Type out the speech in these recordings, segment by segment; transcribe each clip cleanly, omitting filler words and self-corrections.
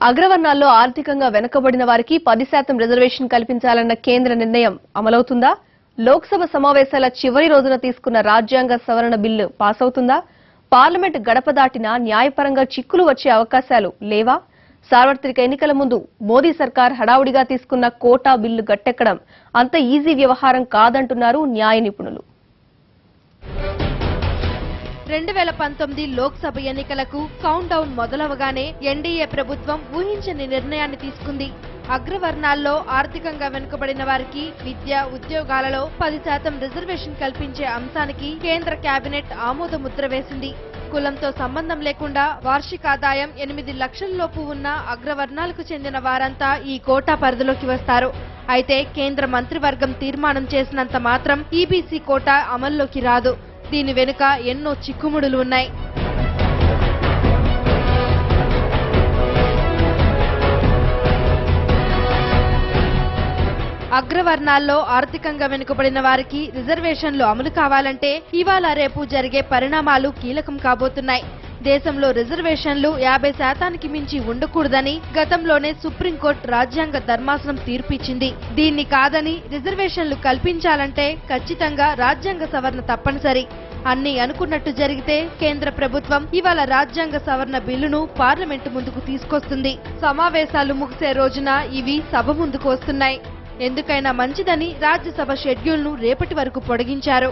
అగ్రవర్ణాల్లో ఆర్థికంగా వెనుకబడిన వారికి 10% రిజర్వేషన్ కల్పించాలన్న కేంద్ర నిర్ణయం అమలవుతుందా? లోక్సభ సమావేశాల చివరి రోజున తీసుకున్న రాజ్యాంగ సవరణ బిల్లు పాస్ అవుతుందా? పార్లమెంట్ గడప దాటినా న్యాయపరంగా చిక్కులు వచ్చే అవకాశాలు లేవా? సార్వత్రిక ఎన్నికల ముందు మోదీ సర్కార్ హడావుడిగా తీసుకున్న కోటా బిల్లు గట్టెక్కడం అంత ఈజీ వ్యవహారం కాదంటున్నారు న్యాయ నిపుణులు. 2019 లోక్సభ ఎన్నికలకు కౌంట్ డౌన్ మొదలవగానే ఎన్డీఏ ప్రభుత్వం ఊహించని నిర్ణయాన్ని తీసుకుంది. అగ్రవర్ణాల్లో ఆర్థికంగా వెనుకబడిన వారికి విద్య, ఉద్యోగాలలో 10% రిజర్వేషన్ కల్పించే అంశానికి కేంద్ర కేబినెట్ ఆమోద ముద్ర వేసింది. కులంతో సంబంధం లేకుండా వార్షిక ఆదాయం 8 లక్షల లోపు ఉన్న అగ్రవర్ణాలకు చెందిన వారంతా ఈ కోటా పరిధిలోకి వస్తారు. అయితే కేంద్ర మంత్రివర్గం తీర్మానం చేసినంత మాత్రం ఈబీసీ కోటా అమల్లోకి రాదు. దీని వెనుక ఎన్నో చిక్కుముడులు ఉన్నాయి. అగ్రవర్ణాల్లో ఆర్థికంగా వెనుకబడిన వారికి రిజర్వేషన్లు అమలు కావాలంటే ఇవాళ రేపు జరిగే పరిణామాలు కీలకం కాబోతున్నాయి. దేశంలో రిజర్వేషన్లు 50% మించి ఉండకూడదని గతంలోనే సుప్రీంకోర్టు రాజ్యాంగ ధర్మాసనం తీర్పిచ్చింది. దీన్ని కాదని రిజర్వేషన్లు కల్పించాలంటే ఖచ్చితంగా రాజ్యాంగ సవరణ తప్పనిసరి. అన్ని అనుకున్నట్టు జరిగితే కేంద్ర ప్రభుత్వం ఇవాళ రాజ్యాంగ సవరణ బిల్లును పార్లమెంటు ముందుకు తీసుకొస్తుంది. సమావేశాలు ముగిసే రోజున ఇవి సభ ముందుకు వస్తున్నాయి. ఎందుకైనా మంచిదని రాజ్యసభ షెడ్యూల్ను రేపటి వరకు పొడిగించారు.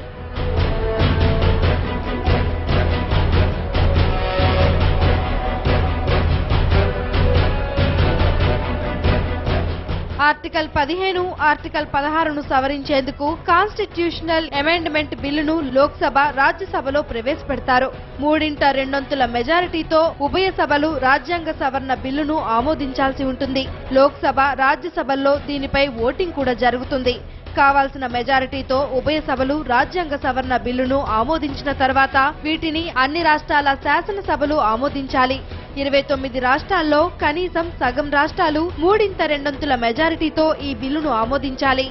ఆర్టికల్ 15, ఆర్టికల్ 16ను సవరించేందుకు కాన్స్టిట్యూషనల్ అమెండ్మెంట్ బిల్లును లోక్సభ, రాజ్యసభలో ప్రవేశపెడతారు. 3/2 మెజారిటీతో ఉభయ సభలు రాజ్యాంగ సవరణ బిల్లును ఆమోదించాల్సి ఉంటుంది. లోక్సభ, రాజ్యసభల్లో దీనిపై ఓటింగ్ కూడా జరుగుతుంది. కావాల్సిన మెజారిటీతో ఉభయ సభలు రాజ్యాంగ సవరణ బిల్లును ఆమోదించిన తర్వాత వీటిని అన్ని రాష్ట్రాల శాసనసభలు ఆమోదించాలి. 29 రాష్ట్రాల్లో కనీసం సగం రాష్ట్రాలు 3/2 మెజారిటీతో ఈ బిల్లును ఆమోదించాలి.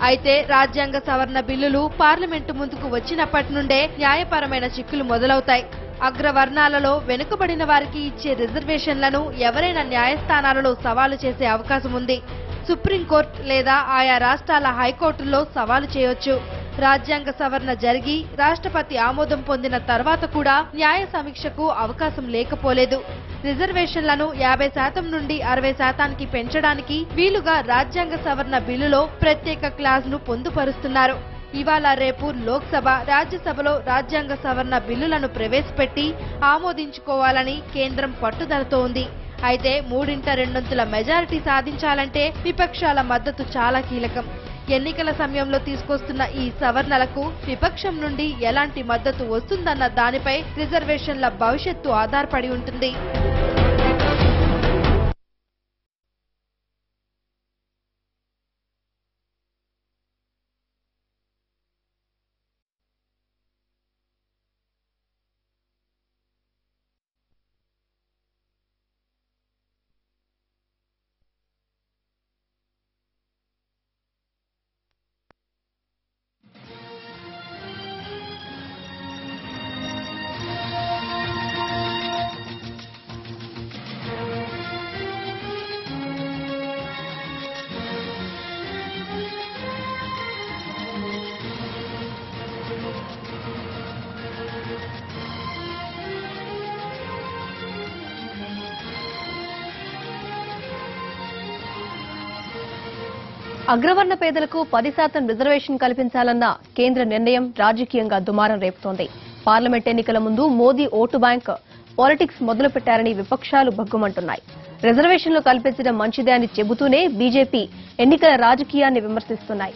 అయితే రాజ్యాంగ సవరణ బిల్లులు పార్లమెంటు ముందుకు వచ్చినప్పటి నుండే న్యాయపరమైన చిక్కులు మొదలవుతాయి. అగ్రవర్ణాలలో వెనుకబడిన వారికి ఇచ్చే రిజర్వేషన్లను ఎవరైనా న్యాయస్థానాలలో సవాలు చేసే అవకాశం ఉంది. సుప్రీంకోర్టు లేదా ఆయా రాష్ట్రాల హైకోర్టుల్లో సవాలు చేయొచ్చు. రాజ్యాంగ సవరణ జరిగి రాష్ట్రపతి ఆమోదం పొందిన తర్వాత కూడా న్యాయ సమీక్షకు అవకాశం లేకపోలేదు. రిజర్వేషన్లను 50% నుండి 60%కి పెంచడానికి వీలుగా రాజ్యాంగ సవరణ బిల్లులో ప్రత్యేక క్లాజ్ను పొందుపరుస్తున్నారు. ఇవాళ రేపు లోక్సభ, రాజ్యసభలో రాజ్యాంగ సవరణ బిల్లులను ప్రవేశపెట్టి ఆమోదించుకోవాలని కేంద్రం పట్టుదలతో ఉంది. అయితే 3/2 మెజారిటీ సాధించాలంటే విపక్షాల మద్దతు చాలా కీలకం. ఎన్నికల సమయంలో తీసుకొస్తున్న ఈ సవరణలకు విపక్షం నుండి ఎలాంటి మద్దతు వస్తుందన్న దానిపై రిజర్వేషన్ల భవిష్యత్తు ఆధారపడి ఉంటుంది. అగ్రవర్ణ పేదలకు 10% రిజర్వేషన్ కల్పించాలన్న కేంద్ర నిర్ణయం రాజకీయంగా దుమారం రేపుతోంది. పార్లమెంట్ ఎన్నికల ముందు మోదీ ఓటు బ్యాంక్ పాలిటిక్స్ మొదలుపెట్టారని విపక్షాలు భగ్గుమంటున్నాయి. రిజర్వేషన్లు కల్పించడం మంచిదే అని చెబుతూనే బీజేపీ ఎన్నికల రాజకీయాన్ని విమర్శిస్తున్నాయి.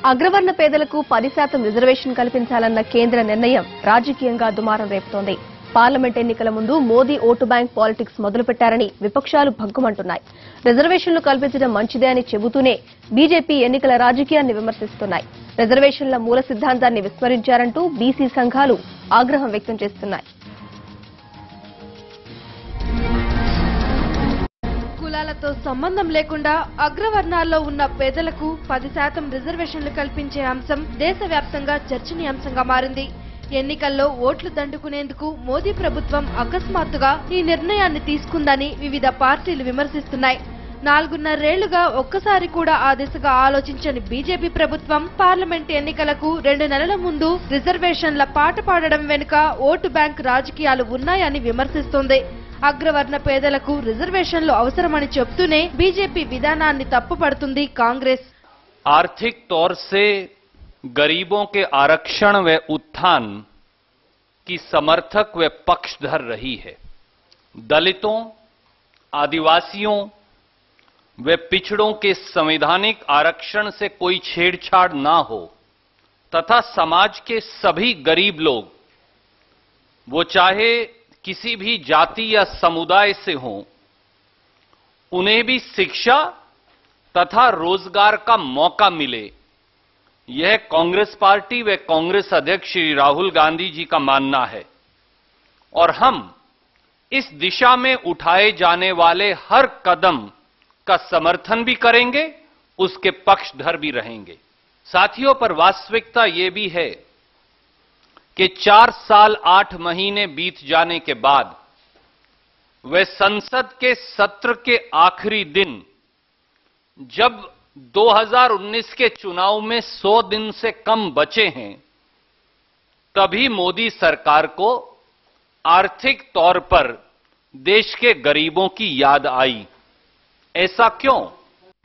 అగ్రవర్ణ పేదలకు 10% రిజర్వేషన్ కల్పించాలన్న కేంద్ర నిర్ణయం రాజకీయంగా దుమారం రేపుతోంది. పార్లమెంట్ ఎన్నికల ముందు మోదీ ఓటు బ్యాంక్ పాలిటిక్స్ మొదలుపెట్టారని విపక్షాలు భగ్గుమంటున్నాయి. రిజర్వేషన్లు కల్పించడం మంచిదే అని చెబుతూనే బీజేపీ ఎన్నికల రాజకీయాన్ని విమర్శిస్తున్నాయి. రిజర్వేషన్ల మూల సిద్ధాంతాన్ని విస్మరించారంటూ బీసీ సంఘాలు ఆగ్రహం వ్యక్తం చేస్తున్నాయి. కులాలతో సంబంధం లేకుండా అగ్రవర్ణాల్లో ఉన్న పేదలకు 10% రిజర్వేషన్లు కల్పించే అంశం దేశవ్యాప్తంగా చర్చనీయాంశంగా మారింది. ఎన్నికల్లో ఓట్లు దండుకునేందుకు మోదీ ప్రభుత్వం అకస్మాత్తుగా ఈ నిర్ణయాన్ని తీసుకుందని వివిధ పార్టీలు విమర్శిస్తున్నాయి. 4.5 ఒక్కసారి కూడా ఆ దిశగా ఆలోచించని బీజేపీ ప్రభుత్వం పార్లమెంట్ ఎన్నికలకు 2 నెలల ముందు రిజర్వేషన్ల పాట పాడడం వెనుక ఓటు బ్యాంక్ రాజకీయాలు ఉన్నాయని విమర్శిస్తోంది. అగ్రవర్ణ పేదలకు రిజర్వేషన్లు అవసరమని చెప్తూనే బీజేపీ విధానాన్ని తప్పుపడుతుంది కాంగ్రెస్. आर्थिक तौर से गरीबों के आरक्षण व उत्थान की समर्थक व पक्षधर रही है. दलितों, आदिवासियों व पिछड़ों के संवैधानिक आरक्षण से कोई छेड़छाड़ ना हो तथा समाज के सभी गरीब लोग, वो चाहे किसी भी जाति या समुदाय से हों, उन्हें भी शिक्षा तथा रोजगार का मौका मिले, यह कांग्रेस पार्टी व कांग्रेस अध्यक्ष श्री राहुल गांधी जी का मानना है और हम इस दिशा में उठाए जाने वाले हर कदम का समर्थन भी करेंगे, उसके पक्षधर भी रहेंगे. साथियों, पर वास्तविकता ये भी है कि 4 साल 8 महीने बीत जाने के बाद वे संसद के सत्र के आखिरी दिन, जब 2019 के चुनाव में 100 दिन से कम बचे हैं, तभी मोदी सरकार को आर्थिक तौर पर देश के गरीबों की याद आई. ऐसा क्यों?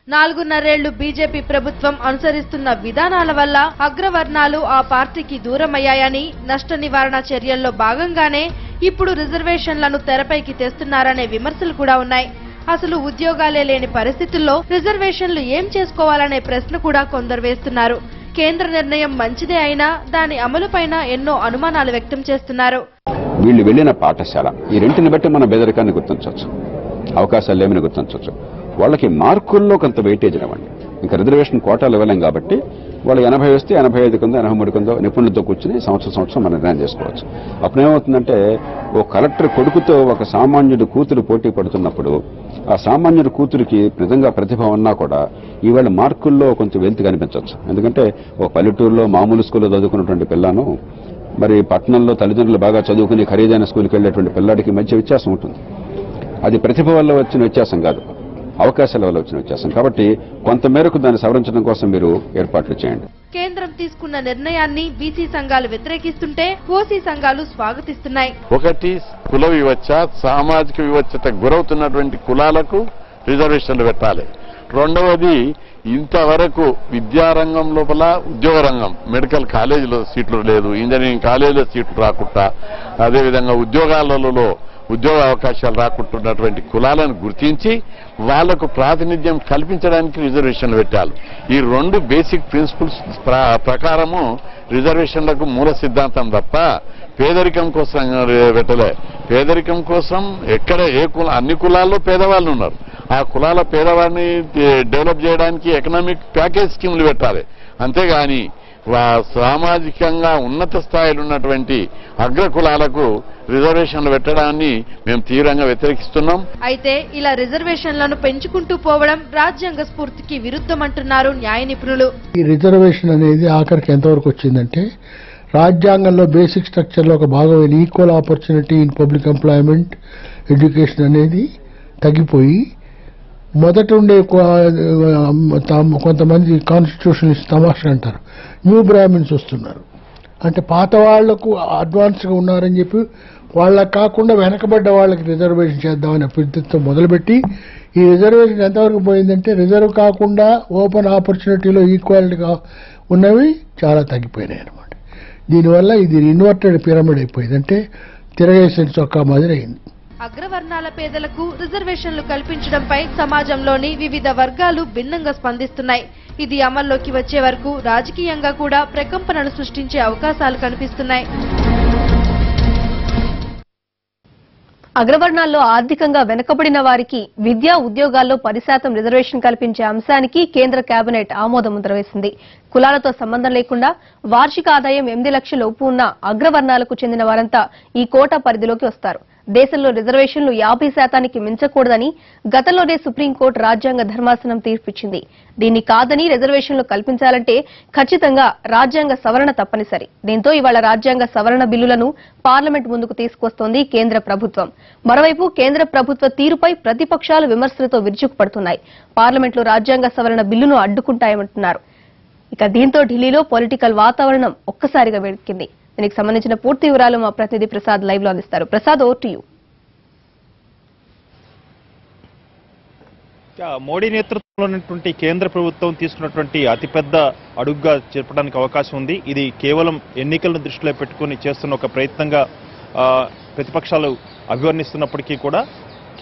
4.5 బీజేపీ ప్రభుత్వం అనుసరిస్తున్న విధానాల వల్ల అగ్రవర్ణాలు ఆ పార్టీకి దూరమయ్యాయని, నష్ట నివారణ చర్యల్లో భాగంగానే ఇప్పుడు రిజర్వేషన్లను తెరపైకి తెస్తున్నారనే విమర్శలు కూడా ఉన్నాయి. అసలు ఉద్యోగాలే లేని పరిస్థితుల్లో రిజర్వేషన్లు ఏం చేసుకోవాలనే ప్రశ్న కూడా కొందరు వేస్తున్నారు. కేంద్ర నిర్ణయం మంచిదే అయినా దాని అమలుపైన ఎన్నో అనుమానాలు వ్యక్తం చేస్తున్నారు. వీళ్ళు వెళ్లిన పాఠశాల, ఈ రెంటిని బట్టి మన బెదరికాన్ని గుర్తించవచ్చు, అవకాశాలు లేమని గుర్తించవచ్చు. వాళ్ళకి మార్కుల్లో కొంత వెయిటేజ్ ఇవ్వండి. ఇంకా రిజర్వేషన్ కోటాలు ఇవ్వలేం కాబట్టి వాళ్ళు 80 వస్తే 85 కిందో 83 కిందో నిపుణులతో కూర్చుని సంవత్సరం మనం నిర్ణయం చేసుకోవచ్చు. అప్పుడేమవుతుందంటే ఓ కలెక్టర్ కొడుకుతో ఒక సామాన్యుడు కూతురు పోటీ పడుతున్నప్పుడు ఆ సామాన్యుడు కూతురికి నిజంగా ప్రతిభ ఉన్నా కూడా ఈవేళ మార్కుల్లో కొంచెం వెలితి కనిపించవచ్చు. ఎందుకంటే ఒక పల్లెటూరులో మామూలు స్కూల్లో చదువుకున్నటువంటి పిల్లను మరి పట్టణంలో తల్లిదండ్రులు బాగా చదువుకుని ఖరీదైన స్కూల్కి వెళ్లేటువంటి పిల్లాడికి మధ్య వ్యత్యాసం ఉంటుంది. అది ప్రతిభ వల్ల వచ్చిన వ్యత్యాసం కాదు, అవకాశాల వల్ల వచ్చిన వ్యత్యాసం. కాబట్టి కొంతమేరకు దాన్ని సవరించడం కోసం మీరు ఏర్పాట్లు చేయండి. కేంద్రం తీసుకున్న నిర్ణయాన్ని బీసీ సంఘాలు వ్యతిరేకిస్తుంటే ఓసీ సంఘాలు స్వాగతిస్తున్నాయి. ఒకటి, కుల వివక్ష, సామాజిక వివక్షత గురవుతున్నటువంటి కులాలకు రిజర్వేషన్లు పెట్టాలి. రెండవది, ఇంతవరకు విద్యారంగం లోపల ఉద్యోగ రంగం, మెడికల్ కాలేజీలో సీట్లు లేదు, ఇంజనీరింగ్ కాలేజీలో సీట్లు రాకుండా, అదేవిధంగా ఉద్యోగాలలో ఉద్యోగ అవకాశాలు రాకుంటున్నటువంటి కులాలను గుర్తించి వాళ్లకు ప్రాతినిధ్యం కల్పించడానికి రిజర్వేషన్లు పెట్టాలి. ఈ 2 బేసిక్ ప్రిన్సిపల్స్ ప్రకారము రిజర్వేషన్లకు మూల సిద్ధాంతం తప్ప పేదరికం కోసం పెట్టలే. పేదరికం కోసం ఎక్కడ అన్ని కులాల్లో పేదవాళ్ళు ఉన్నారు. ఆ కులాల పేదవాడిని డెవలప్ చేయడానికి ఎకనామిక్ ప్యాకేజ్ స్కీములు పెట్టాలి. అంతేగాని సామాజికంగా ఉన్నత స్థాయిలో ఉన్నటువంటి అగ్ర కులాలకు రిజర్వేషన్లు పెట్టడాన్ని మేము తీవ్రంగా వ్యతిరేకిస్తున్నాం. అయితే ఇలా రిజర్వేషన్లను పెంచుకుంటూ పోవడం రాజ్యాంగ స్ఫూర్తికి విరుద్ధమంటున్నారు న్యాయ నిపుణులు. ఈ రిజర్వేషన్ అనేది ఆఖరికి ఎంతవరకు వచ్చిందంటే రాజ్యాంగంలో బేసిక్ స్ట్రక్చర్ లో ఒక భాగమైన equal opportunity in public employment, education అనేది తగ్గిపోయి మొదట ఉండే కొంతమంది కాన్స్టిట్యూషనలిస్ట్ తమాషా అంటారు, న్యూ బ్రాహ్మిన్స్ వస్తున్నారు. అంటే పాత వాళ్లకు అడ్వాన్స్గా ఉన్నారని చెప్పి వాళ్ళకి కాకుండా వెనకబడ్డ వాళ్ళకి రిజర్వేషన్ చేద్దామని అభ్యర్థితో మొదలుపెట్టి ఈ రిజర్వేషన్ ఎంతవరకు పోయిందంటే రిజర్వ్ కాకుండా ఓపెన్ ఆపర్చునిటీలో ఈక్వాలిటీగా ఉన్నవి చాలా తగ్గిపోయినాయి అనమాట. దీనివల్ల ఇది ఇన్వర్టెడ్ పిరమిడ్ అయిపోయింది, అంటే తిరగేసిన చొక్కా మాదిరి అయింది. అగ్రవర్ణాల పేదలకు రిజర్వేషన్లు కల్పించడంపై సమాజంలోని వివిధ వర్గాలు భిన్నంగా స్పందిస్తున్నాయి. ఇది అమల్లోకి వచ్చే వరకు రాజకీయంగా కూడా ప్రకంపనలు సృష్టించే అవకాశాలు కనిపిస్తున్నాయి. అగ్రవర్ణాల్లో ఆర్థికంగా వెనుకబడిన వారికి విద్యా ఉద్యోగాల్లో 10% రిజర్వేషన్ కల్పించే అంశానికి కేంద్ర కేబినెట్ ఆమోదముద్ర వేసింది. కులాలతో సంబంధం లేకుండా వార్షిక ఆదాయం 8 లక్షల లోపు ఉన్న అగ్రవర్ణాలకు చెందిన వారంతా ఈ కోటా పరిధిలోకి వస్తారు. దేశంలో రిజర్వేషన్లు 50% మించకూడదని గతంలోనే సుప్రీంకోర్టు రాజ్యాంగ ధర్మాసనం తీర్పిచ్చింది. దీన్ని కాదని రిజర్వేషన్లు కల్పించాలంటే ఖచ్చితంగా రాజ్యాంగ సవరణ తప్పనిసరి. దీంతో ఇవాళ రాజ్యాంగ సవరణ బిల్లులను పార్లమెంట్ ముందుకు తీసుకొస్తోంది కేంద్ర ప్రభుత్వం. మరోవైపు కేంద్ర ప్రభుత్వ తీరుపై ప్రతిపక్షాలు విమర్శలతో విరుచుకుపడుతున్నాయి. పార్లమెంట్లో రాజ్యాంగ సవరణ బిల్లును అడ్డుకుంటాయమంటున్నారు. ఇక దీంతో ఢిల్లీలో పొలిటికల్ వాతావరణం ఒక్కసారిగా వేడెక్కింది. దీనికి సంబంధించిన పూర్తి వివరాలు మా ప్రతినిధి ప్రసాద్ లైవ్ లో అందిస్తారు. Prasad, over to you. Modi నేతృత్వంలో ఉన్నటువంటి కేంద్ర ప్రభుత్వం తీసుకున్నటువంటి అతిపెద్ద అడుగుగా చెప్పడానికి అవకాశం ఉంది. ఇది కేవలం ఎన్నికలను దృష్టిలో పెట్టుకుని చేస్తున్న ఒక ప్రయత్నంగా ప్రతిపక్షాలు అభివర్ణిస్తున్నప్పటికీ కూడా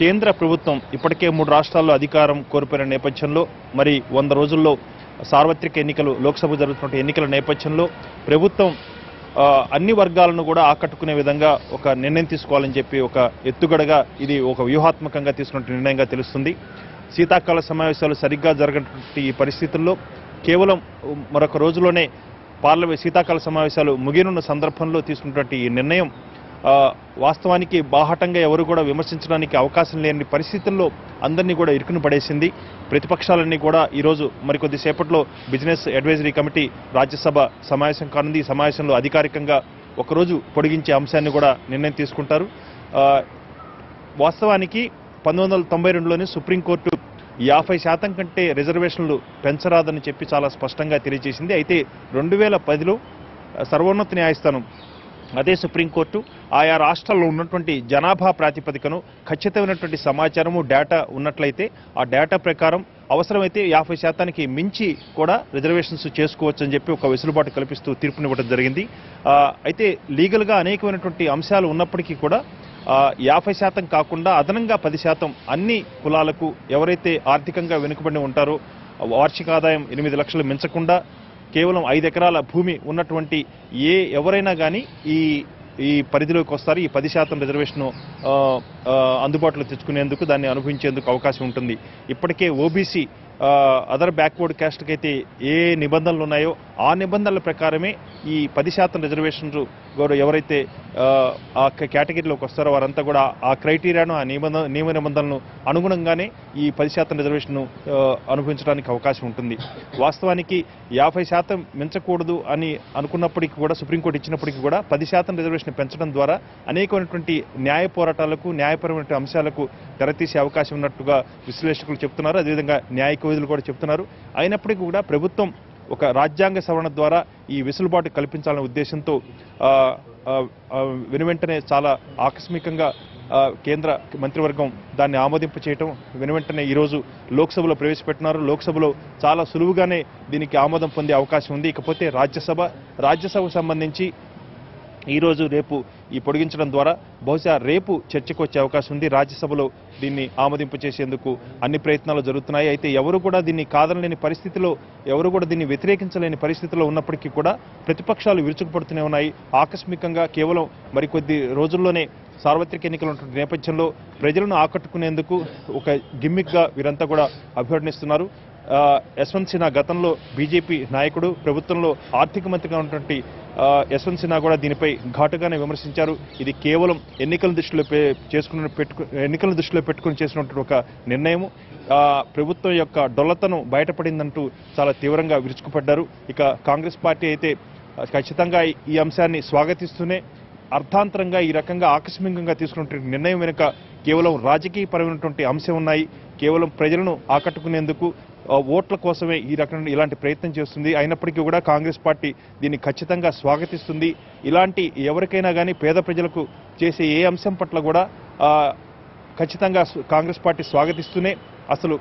కేంద్ర ప్రభుత్వం ఇప్పటికే 3 రాష్ట్రాల్లో అధికారం కోల్పోయిన నేపథ్యంలో, మరి 100 రోజుల్లో సార్వత్రిక ఎన్నికలు, లోక్సభ జరుగుతున్న ఎన్నికల నేపథ్యంలో ప్రభుత్వం అన్ని వర్గాలను కూడా ఆకట్టుకునే విధంగా ఒక నిర్ణయం తీసుకోవాలని చెప్పి ఒక ఎత్తుగడగా ఇది ఒక వ్యూహాత్మకంగా తీసుకున్న నిర్ణయంగా తెలుస్తుంది. శీతాకాల సమావేశాలు సరిగ్గా జరగనటువంటి ఈ పరిస్థితుల్లో కేవలం మరొక రోజులోనే శీతాకాల సమావేశాలు ముగినున్న సందర్భంలో తీసుకున్నటువంటి ఈ నిర్ణయం వాస్తవానికి బాహాటంగా ఎవరు కూడా విమర్శించడానికి అవకాశం లేని పరిస్థితుల్లో అందరినీ కూడా ఇరుకుని పడేసింది. ప్రతిపక్షాలన్నీ కూడా ఈరోజు మరికొద్ది సేపట్లో బిజినెస్ అడ్వైజరీ కమిటీ రాజ్యసభ సమావేశం కానుంది. ఈ సమావేశంలో అధికారికంగా ఒకరోజు పొడిగించే అంశాన్ని కూడా నిర్ణయం తీసుకుంటారు. వాస్తవానికి 1992లోనే సుప్రీంకోర్టు 50% కంటే రిజర్వేషన్లు పెంచరాదని చెప్పి చాలా స్పష్టంగా తెలియజేసింది. అయితే 2010లో సర్వోన్నత న్యాయస్థానం, అదే సుప్రీంకోర్టు ఆయా రాష్ట్రాల్లో ఉన్నటువంటి జనాభా ప్రాతిపదికను ఖచ్చితమైనటువంటి సమాచారము, డేటా ఉన్నట్లయితే ఆ డేటా ప్రకారం అవసరమైతే 50% మించి కూడా రిజర్వేషన్స్ చేసుకోవచ్చు అని చెప్పి ఒక వెసులుబాటు కల్పిస్తూ తీర్పునివ్వడం జరిగింది. అయితే లీగల్గా అనేకమైనటువంటి అంశాలు ఉన్నప్పటికీ కూడా 50% కాకుండా అదనంగా 10% అన్ని కులాలకు, ఎవరైతే ఆర్థికంగా వెనుకబడి ఉంటారో, వార్షిక ఆదాయం 8 లక్షలు మించకుండా కేవలం 5 ఎకరాల భూమి ఉన్నటువంటి ఎవరైనా కానీ ఈ పరిధిలోకి వస్తారు. ఈ 10% రిజర్వేషన్ అందుబాటులో తెచ్చుకునేందుకు, దాన్ని అనుభవించేందుకు అవకాశం ఉంటుంది. ఇప్పటికే ఓబీసీ, అదర్ బ్యాక్వర్డ్ క్యాస్ట్కి అయితే ఏ నిబంధనలు ఉన్నాయో ఆ నిబంధనల ప్రకారమే ఈ 10% రిజర్వేషన్స్ ఎవరైతే ఆ కేటగిరీలోకి వస్తారో వారంతా కూడా ఆ క్రైటీరియాను, ఆ నియమ నిబంధనలను అనుగుణంగానే ఈ 10% రిజర్వేషన్ అనుభవించడానికి అవకాశం ఉంటుంది. వాస్తవానికి 50% మించకూడదు అని అనుకున్నప్పటికీ కూడా, సుప్రీంకోర్టు ఇచ్చినప్పటికీ కూడా 10% రిజర్వేషన్ పెంచడం ద్వారా అనేకమైనటువంటి న్యాయ పోరాటాలకు, న్యాయపరమైన అంశాలకు తెరతీసే అవకాశం ఉన్నట్టుగా విశ్లేషకులు చెప్తున్నారు. అదేవిధంగా న్యాయ కోవిదులు కూడా చెప్తున్నారు. అయినప్పటికీ కూడా ప్రభుత్వం ఒక రాజ్యాంగ సవరణ ద్వారా ఈ వెసులుబాటు కల్పించాలనే ఉద్దేశంతో వెనువెంటనే చాలా ఆకస్మికంగా కేంద్ర మంత్రివర్గం దాన్ని ఆమోదింపు చేయటం వెనువెంటనే ఈరోజు లోక్సభలో ప్రవేశపెట్టినారు. లోక్సభలో చాలా సులువుగానే దీనికి ఆమోదం పొందే అవకాశం ఉంది. ఇకపోతే రాజ్యసభకు సంబంధించి ఈరోజు రేపు ఈ పొడిగించడం ద్వారా బహుశా రేపు చర్చకు వచ్చే అవకాశం ఉంది. రాజ్యసభలో దీన్ని ఆమోదింపు చేసేందుకు అన్ని ప్రయత్నాలు జరుగుతున్నాయి. అయితే ఎవరు కూడా దీన్ని కాదనలేని పరిస్థితిలో, ఎవరు కూడా దీన్ని వ్యతిరేకించలేని పరిస్థితిలో ఉన్నప్పటికీ కూడా ప్రతిపక్షాలు విరుచుకుపడుతూనే ఉన్నాయి. ఆకస్మికంగా కేవలం మరికొద్ది రోజుల్లోనే సార్వత్రిక ఎన్నికలు ఉన్న నేపథ్యంలో ప్రజలను ఆకట్టుకునేందుకు ఒక గిమ్మిక్గా వీరంతా కూడా అభివర్ణిస్తున్నారు. యశ్వంత్ సిన్హా గతంలో బీజేపీ నాయకుడు, ప్రభుత్వంలో ఆర్థిక మంత్రిగా ఉన్నటువంటి యశ్వంత్ సిన్హా కూడా దీనిపై ఘాటుగానే విమర్శించారు. ఇది కేవలం ఎన్నికల దృష్టిలో పెట్టుకుని చేసినటువంటి ఒక నిర్ణయం. ప్రభుత్వం యొక్క డొల్లతనం బయటపడిందంటూ చాలా తీవ్రంగా విరుచుకుపడ్డారు. ఇక కాంగ్రెస్ పార్టీ అయితే ఖచ్చితంగా ఈ అంశాన్ని స్వాగతిస్తూనే అర్థాంతరంగా ఈ రకంగా ఆకస్మికంగా తీసుకున్నటువంటి నిర్ణయం వెనుక కేవలం రాజకీయపరమైనటువంటి అంశం ఉన్నాయి. కేవలం ప్రజలను ఆకట్టుకునేందుకు, ఓట్ల కోసమే ఈ రకంగా ఇలాంటి ప్రయత్నం చేస్తుంది. అయినప్పటికీ కూడా కాంగ్రెస్ పార్టీ దీన్ని ఖచ్చితంగా స్వాగతిస్తుంది. ఇలాంటి ఎవరికైనా కానీ పేద ప్రజలకు చేసే ఏ అంశం పట్ల కూడా ఖచ్చితంగా కాంగ్రెస్ పార్టీ స్వాగతిస్తూనే అసలు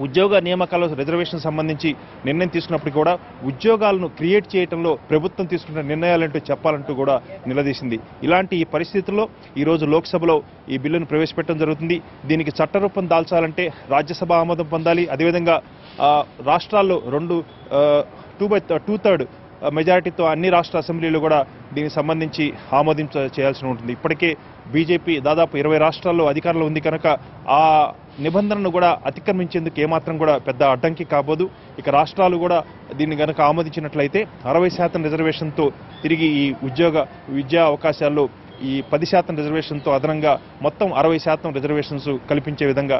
ఉద్యోగ నియామకాల రిజర్వేషన్ సంబంధించి నిర్ణయం తీసుకున్నప్పుడు కూడా ఉద్యోగాలను క్రియేట్ చేయడంలో ప్రభుత్వం తీసుకున్న నిర్ణయాలంటూ చెప్పాలంటూ కూడా నిలదీసింది. ఇలాంటి ఈ పరిస్థితుల్లో ఈరోజు లోక్సభలో ఈ బిల్లును ప్రవేశపెట్టడం జరుగుతుంది. దీనికి చట్టరూపం దాల్చాలంటే రాజ్యసభ ఆమోదం పొందాలి. అదేవిధంగా రాష్ట్రాల్లో 2/3 మెజారిటీతో అన్ని రాష్ట్ర అసెంబ్లీలు కూడా దీనికి సంబంధించి చేయాల్సి ఉంటుంది. ఇప్పటికే బీజేపీ దాదాపు 20 రాష్ట్రాల్లో అధికారంలో ఉంది కనుక ఆ నిబంధనను కూడా అతిక్రమించేందుకు ఏమాత్రం కూడా పెద్ద అడ్డంకి కాబోదు. ఇక రాష్ట్రాలు కూడా దీన్ని కనుక ఆమోదించినట్లయితే 60% రిజర్వేషన్తో తిరిగి ఈ విద్యా అవకాశాల్లో ఈ 10% రిజర్వేషన్తో అదనంగా మొత్తం 60% రిజర్వేషన్స్ కల్పించే విధంగా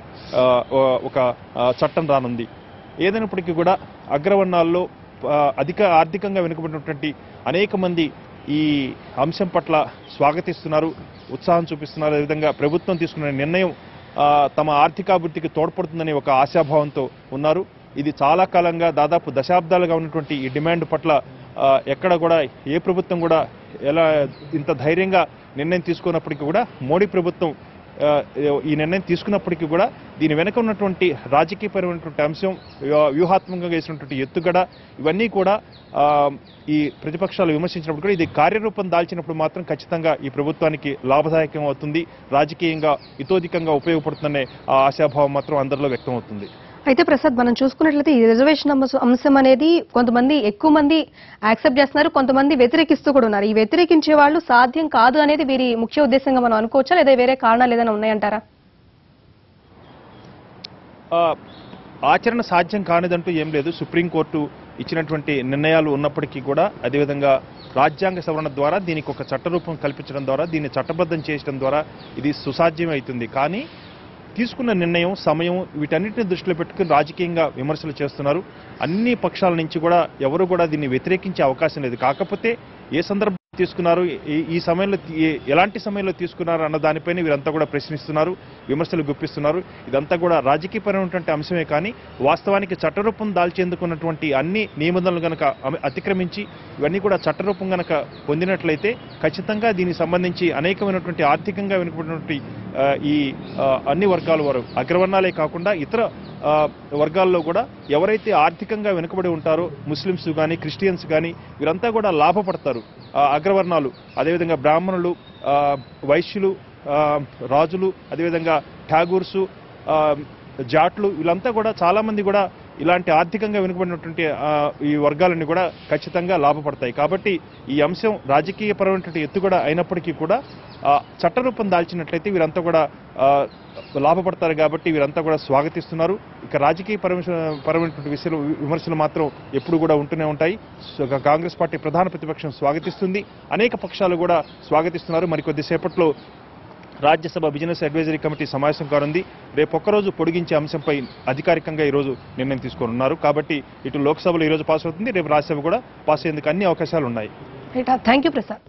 ఒక చట్టం రానుంది. ఏదైనప్పటికీ కూడా అగ్రవర్ణాల్లో ఆర్థికంగా వెనుకబడినటువంటి అనేక మంది ఈ అంశం పట్ల స్వాగతిస్తున్నారు, ఉత్సాహం చూపిస్తున్నారు. అదేవిధంగా ప్రభుత్వం తీసుకున్న నిర్ణయం తమ ఆర్థికాభివృద్ధికి తోడ్పడుతుందని ఒక ఆశాభావంతో ఉన్నారు. ఇది చాలా కాలంగా దాదాపు దశాబ్దాలుగా ఉన్నటువంటి ఈ డిమాండ్ పట్ల ఎక్కడ కూడా ఏ ప్రభుత్వం కూడా ఇంత ధైర్యంగా నిర్ణయం తీసుకున్నప్పటికీ కూడా మోడీ ప్రభుత్వం ఈ నిర్ణయం తీసుకున్నప్పటికీ కూడా దీని వెనుక ఉన్నటువంటి రాజకీయపరమైనటువంటి అంశం, వ్యూహాత్మకంగా వేసినటువంటి ఎత్తుగడ, ఇవన్నీ కూడా ఈ ప్రతిపక్షాలు విమర్శించినప్పుడు కూడా ఇది కార్యరూపం దాల్చినప్పుడు మాత్రం ఖచ్చితంగా ఈ ప్రభుత్వానికి లాభదాయకం అవుతుంది, రాజకీయంగా ఇతోధికంగా ఉపయోగపడుతుందనే ఆశాభావం మాత్రం అందరిలో వ్యక్తం అవుతుంది. అయితే ప్రసాద్, మనం చూసుకున్నట్లయితే ఈ రిజర్వేషన్ అంశం అనేది కొంతమంది ఎక్కువ మంది యాక్సెప్ట్ చేస్తున్నారు, కొంతమంది వ్యతిరేకిస్తూ కూడా ఉన్నారు. ఈ వ్యతిరేకించే వాళ్ళు సాధ్యం కాదు అనేది వీరి ముఖ్య ఉద్దేశంగా మనం అనుకోవచ్చా, లేదా వేరే కారణాలు ఏదైనా ఉన్నాయంటారా? ఆచరణ సాధ్యం కానిదంటూ ఏం లేదు. సుప్రీంకోర్టు ఇచ్చినటువంటి నిర్ణయాలు ఉన్నప్పటికీ కూడా, అదేవిధంగా రాజ్యాంగ సవరణ ద్వారా దీనికి ఒక చట్టరూపం కల్పించడం ద్వారా, దీన్ని చట్టబద్ధం చేయడం ద్వారా ఇది సుసాధ్యం అవుతుంది. కానీ తీసుకున్న నిర్ణయం, సమయం, వీటన్నిటిని దృష్టిలో పెట్టుకుని రాజకీయంగా విమర్శలు చేస్తున్నారు. అన్ని పక్షాల నుంచి కూడా ఎవరు కూడా దీన్ని వ్యతిరేకించే అవకాశం లేదు. కాకపోతే ఏ సందర్భం తీసుకున్నారు, ఈ సమయంలో ఎలాంటి సమయంలో తీసుకున్నారు అన్న దానిపైన వీరంతా కూడా ప్రశ్నిస్తున్నారు, విమర్శలు గుప్పిస్తున్నారు. ఇదంతా కూడా రాజకీయపరమైనటువంటి అంశమే కానీ వాస్తవానికి చట్టరూపం దాల్చేందుకున్నటువంటి అన్ని నిబంధనలు కనుక అతిక్రమించి ఇవన్నీ కూడా చట్టరూపం కనుక పొందినట్లయితే ఖచ్చితంగా దీనికి సంబంధించి అనేకమైనటువంటి ఆర్థికంగా వెనుకబడినటువంటి ఈ అన్ని వర్గాల వారు, అగ్రవర్ణాలే కాకుండా ఇతర వర్గాల్లో కూడా ఎవరైతే ఆర్థికంగా వెనుకబడి ఉంటారో, ముస్లిమ్స్ కానీ క్రిస్టియన్స్ కానీ వీరంతా కూడా లాభపడతారు. అగ్రవర్ణాలు, అదేవిధంగా బ్రాహ్మణులు, వైశ్యులు, రాజులు, అదేవిధంగా ఠాగూర్సు, జాట్లు, వీళ్ళంతా కూడా చాలామంది కూడా ఇలాంటి ఆర్థికంగా వెనుకబడినటువంటి ఈ వర్గాలన్నీ కూడా ఖచ్చితంగా లాభపడతాయి. కాబట్టి ఈ అంశం రాజకీయపరమైనటువంటి ఎత్తుగడ అయినప్పటికీ కూడా చట్టరూపం దాల్చినట్లయితే వీరంతా కూడా లాభపడతారు. కాబట్టి వీరంతా కూడా స్వాగతిస్తున్నారు. ఇక రాజకీయపరమైనటువంటి విమర్శలు మాత్రం ఎప్పుడు కూడా ఉంటూనే ఉంటాయి. కాంగ్రెస్ పార్టీ ప్రధాన ప్రతిపక్షం స్వాగతిస్తుంది, అనేక పక్షాలు కూడా స్వాగతిస్తున్నారు. మరికొద్దిసేపట్లో రాజ్యసభ బిజినెస్ అడ్వైజరీ కమిటీ సమావేశం కానుంది. రేపు ఒక్కరోజు పొడిగించే అంశంపై అధికారికంగా ఈరోజు నిర్ణయం తీసుకోనున్నారు. కాబట్టి ఇటు లోక్సభలో ఈరోజు పాస్ అవుతుంది, రేపు రాజ్యసభ కూడా పాస్ అయ్యేందుకు అన్ని అవకాశాలు ఉన్నాయి. Thank you Prasad.